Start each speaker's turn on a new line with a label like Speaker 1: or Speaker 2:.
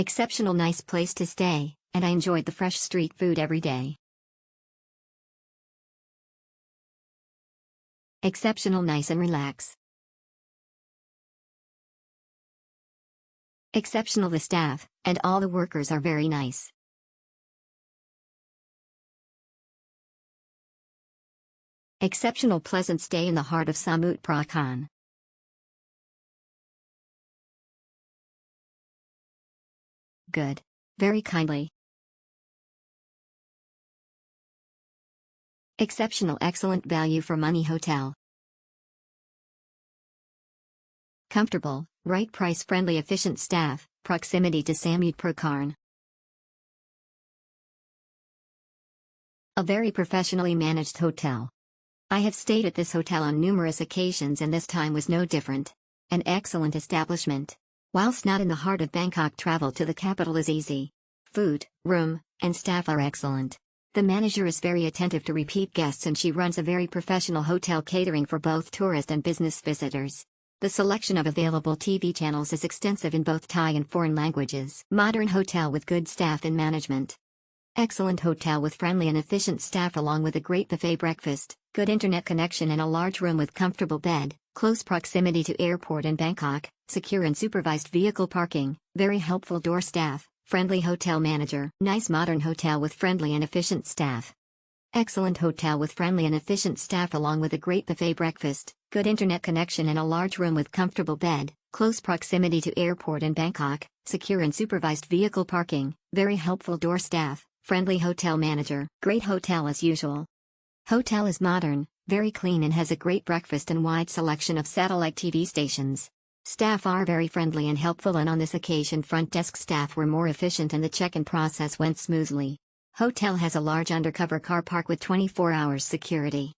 Speaker 1: Exceptional nice place to stay, and I enjoyed the fresh street food every day. Exceptional nice and relax. Exceptional the staff, and all the workers are very nice. Exceptional pleasant stay in the heart of Samut Prakan. Good. Very kindly. Exceptional excellent value for money hotel. Comfortable, right price friendly efficient staff, proximity to Samut Prakan. A very professionally managed hotel. I have stayed at this hotel on numerous occasions and this time was no different. An excellent establishment. Whilst not in the heart of Bangkok, travel to the capital is easy. Food, room, and staff are excellent. The manager is very attentive to repeat guests and she runs a very professional hotel catering for both tourist and business visitors. The selection of available TV channels is extensive in both Thai and foreign languages. Modern hotel with good staff and management. Excellent hotel with friendly and efficient staff along with a great buffet breakfast, good internet connection and a large room with comfortable bed, close proximity to airport in Bangkok, secure and supervised vehicle parking, very helpful door staff, friendly hotel manager. Nice modern hotel with friendly and efficient staff. Excellent hotel with friendly and efficient staff along with a great buffet breakfast, good internet connection and a large room with comfortable bed, close proximity to airport in Bangkok, secure and supervised vehicle parking, very helpful door staff, friendly hotel manager. Great hotel as usual. Hotel is modern, very clean and has a great breakfast and wide selection of satellite TV stations. Staff are very friendly and helpful and on this occasion front desk staff were more efficient and the check-in process went smoothly. Hotel has a large undercover car park with 24 hours security.